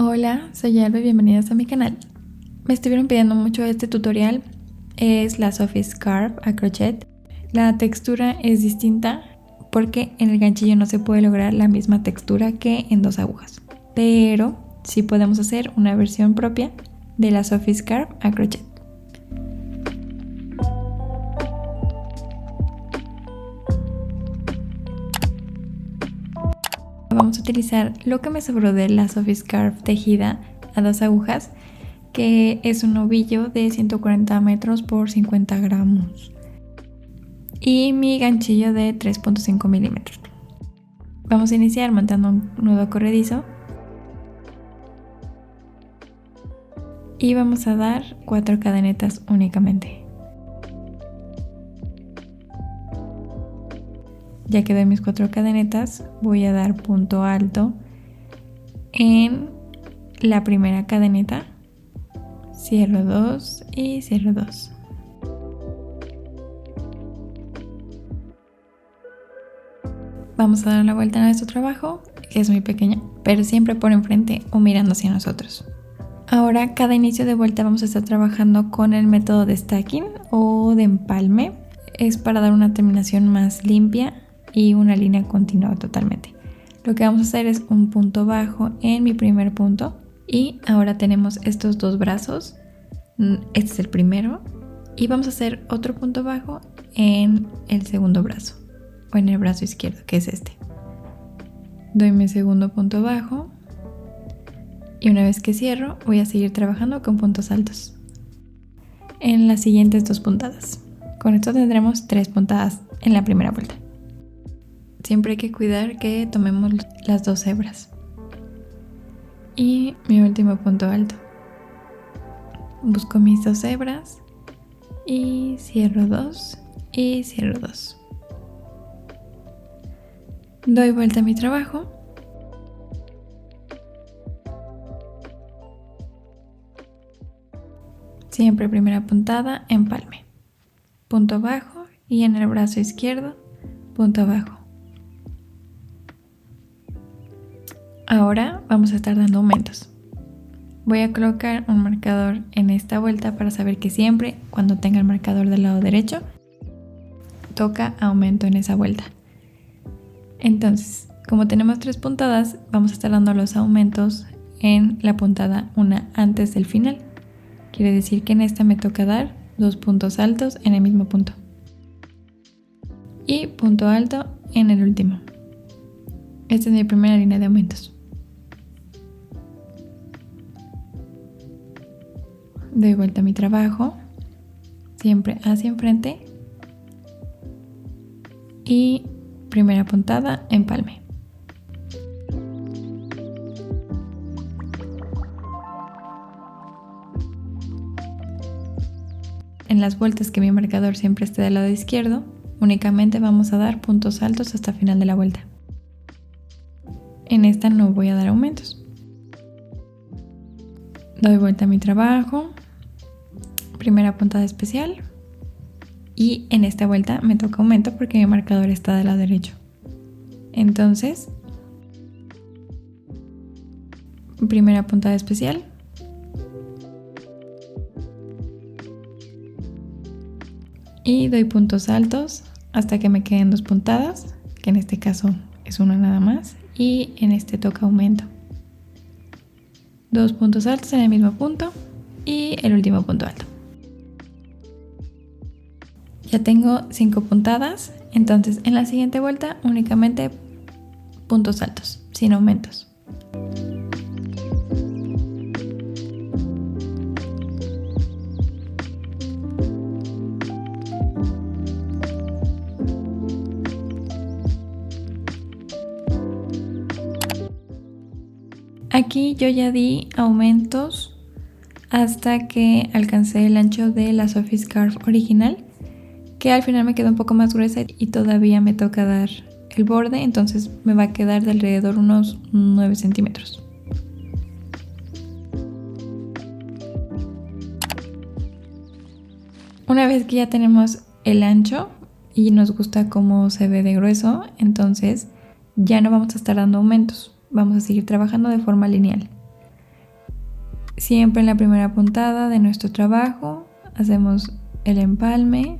Hola, soy Alba y bienvenidas a mi canal. Me estuvieron pidiendo mucho este tutorial, es la Sophie Scarf a crochet. La textura es distinta porque en el ganchillo no se puede lograr la misma textura que en 2 agujas, pero sí podemos hacer una versión propia de la Sophie Scarf a crochet. Vamos a utilizar lo que me sobró de la Sophie Scarf tejida a 2 agujas, que es un ovillo de 140 metros por 50 gramos y mi ganchillo de 3.5 milímetros. Vamos a iniciar montando un nudo corredizo y vamos a dar 4 cadenetas únicamente. Ya que doy mis 4 cadenetas, voy a dar punto alto en la primera cadeneta, cierro 2 y cierro 2. Vamos a dar la vuelta a nuestro trabajo, que es muy pequeño, pero siempre por enfrente o mirando hacia nosotros. Ahora, cada inicio de vuelta vamos a estar trabajando con el método de stacking o de empalme. Es para dar una terminación más limpia y una línea continua totalmente. Lo que vamos a hacer es un punto bajo en mi primer punto y ahora tenemos estos 2 brazos. Este es el primero y vamos a hacer otro punto bajo en el segundo brazo o en el brazo izquierdo, que es este. Doy mi segundo punto bajo y una vez que cierro voy a seguir trabajando con puntos altos en las siguientes 2 puntadas. Con esto tendremos 3 puntadas en la primera vuelta. Siempre hay que cuidar que tomemos las 2 hebras. Y mi último punto alto. Busco mis 2 hebras y cierro 2 y cierro 2. Doy vuelta a mi trabajo. Siempre primera puntada, empalme. Punto bajo y en el brazo izquierdo, punto bajo. Ahora vamos a estar dando aumentos. Voy a colocar un marcador en esta vuelta para saber que siempre cuando tenga el marcador del lado derecho toca aumento en esa vuelta. Entonces, como tenemos 3 puntadas, vamos a estar dando los aumentos en la puntada una antes del final. Quiere decir que en esta me toca dar 2 puntos altos en el mismo punto y punto alto en el último. Esta es mi primera línea de aumentos. Doy vuelta a mi trabajo, siempre hacia enfrente y primera puntada, empalme. En las vueltas que mi marcador siempre esté del lado izquierdo, únicamente vamos a dar puntos altos hasta el final de la vuelta. En esta no voy a dar aumentos. Doy vuelta a mi trabajo, primera puntada especial y en esta vuelta me toca aumento porque mi marcador está del lado derecho. Entonces, primera puntada especial y doy puntos altos hasta que me queden 2 puntadas, que en este caso es una nada más, y en este toca aumento. 2 puntos altos en el mismo punto y el último punto alto. Ya tengo 5 puntadas, entonces en la siguiente vuelta únicamente puntos altos, sin aumentos. Aquí yo ya di aumentos hasta que alcancé el ancho de la Sophie Scarf original, que al final me quedó un poco más gruesa y todavía me toca dar el borde, entonces me va a quedar de alrededor unos 9 centímetros. Una vez que ya tenemos el ancho y nos gusta cómo se ve de grueso, entonces ya no vamos a estar dando aumentos, vamos a seguir trabajando de forma lineal. Siempre en la primera puntada de nuestro trabajo hacemos el empalme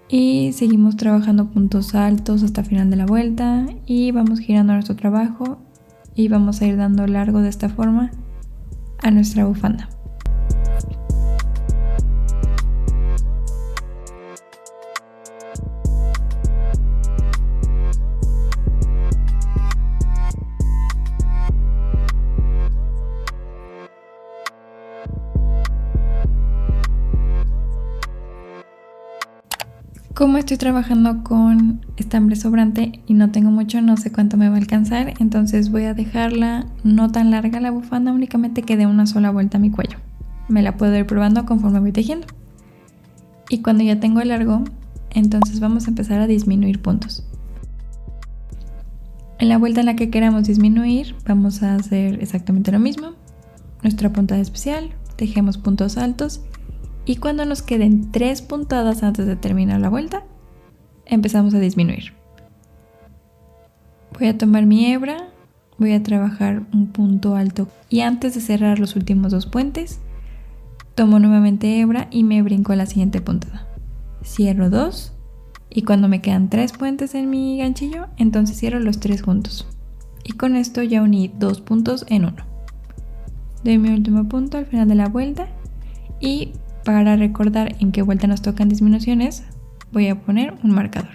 y seguimos trabajando puntos altos hasta el final de la vuelta y vamos girando nuestro trabajo y vamos a ir dando largo de esta forma a nuestra bufanda. Como estoy trabajando con estambre sobrante y no tengo mucho, no sé cuánto me va a alcanzar, entonces voy a dejarla no tan larga la bufanda, únicamente que dé una sola vuelta a mi cuello. Me la puedo ir probando conforme voy tejiendo. Y cuando ya tengo el largo, entonces vamos a empezar a disminuir puntos. En la vuelta en la que queramos disminuir, vamos a hacer exactamente lo mismo. Nuestra puntada especial, tejemos puntos altos. Y cuando nos queden 3 puntadas antes de terminar la vuelta, empezamos a disminuir. Voy a tomar mi hebra, voy a trabajar un punto alto y antes de cerrar los últimos 2 puentes, tomo nuevamente hebra y me brinco a la siguiente puntada. Cierro 2 y cuando me quedan 3 puentes en mi ganchillo, entonces cierro los 3 juntos. Y con esto ya uní 2 puntos en uno. Doy mi último punto al final de la vuelta y para recordar en qué vuelta nos tocan disminuciones, voy a poner un marcador.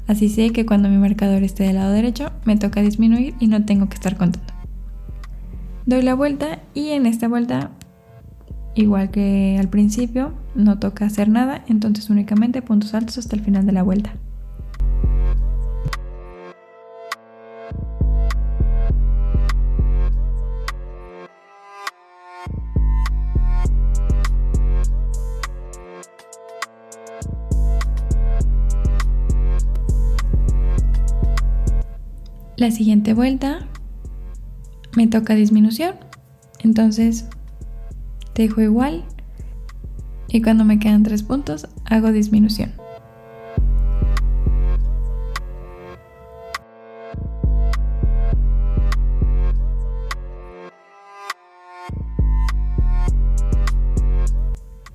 Así sé que cuando mi marcador esté del lado derecho, me toca disminuir y no tengo que estar contando. Doy la vuelta y en esta vuelta, igual que al principio, no toca hacer nada, entonces únicamente puntos altos hasta el final de la vuelta. La siguiente vuelta me toca disminución, entonces tejo igual y cuando me quedan 3 puntos hago disminución.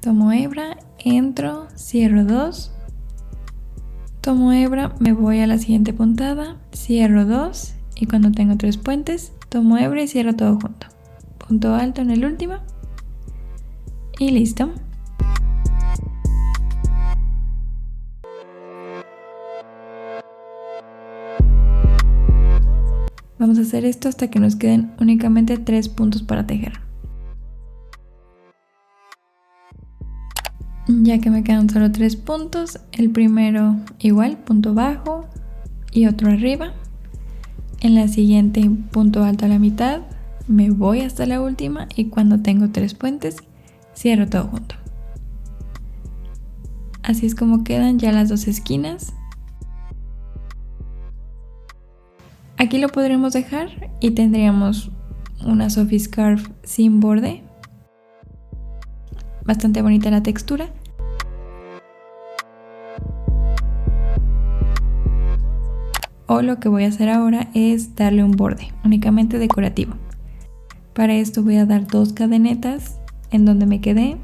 Tomo hebra, entro, cierro 2. Tomo hebra, me voy a la siguiente puntada, cierro 2 y cuando tengo 3 puentes, tomo hebra y cierro todo junto. Punto alto en el último y listo. Vamos a hacer esto hasta que nos queden únicamente 3 puntos para tejer. Ya que me quedan solo 3 puntos, el primero igual, punto bajo y otro arriba. En la siguiente, punto alto a la mitad, me voy hasta la última y cuando tengo 3 puentes, cierro todo junto. Así es como quedan ya las 2 esquinas. Aquí lo podremos dejar y tendríamos una Sophie Scarf sin borde. Bastante bonita la textura. O lo que voy a hacer ahora es darle un borde, únicamente decorativo. Para esto voy a dar 2 cadenetas en donde me quedé,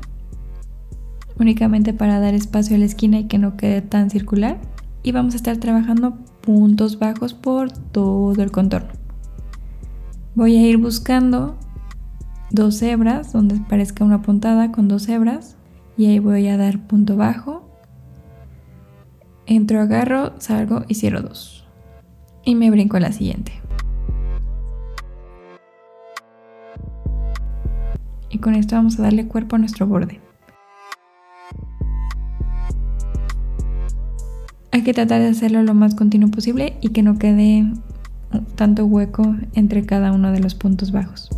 únicamente para dar espacio a la esquina y que no quede tan circular. Y vamos a estar trabajando puntos bajos por todo el contorno. Voy a ir buscando 2 hebras donde parezca una puntada con 2 hebras y ahí voy a dar punto bajo, entro, agarro, salgo y cierro 2 y me brinco a la siguiente. Y con esto vamos a darle cuerpo a nuestro borde. Hay que tratar de hacerlo lo más continuo posible y que no quede tanto hueco entre cada uno de los puntos bajos.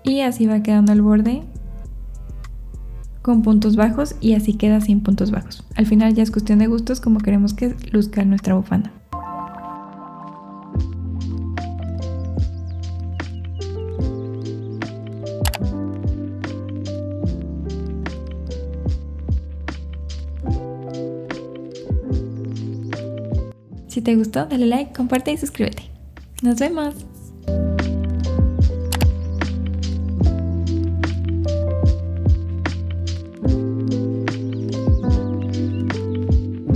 Y así va quedando el borde con puntos bajos y así queda sin puntos bajos. Al final ya es cuestión de gustos como queremos que luzca nuestra bufanda. Si te gustó, dale like, comparte y suscríbete. Nos vemos.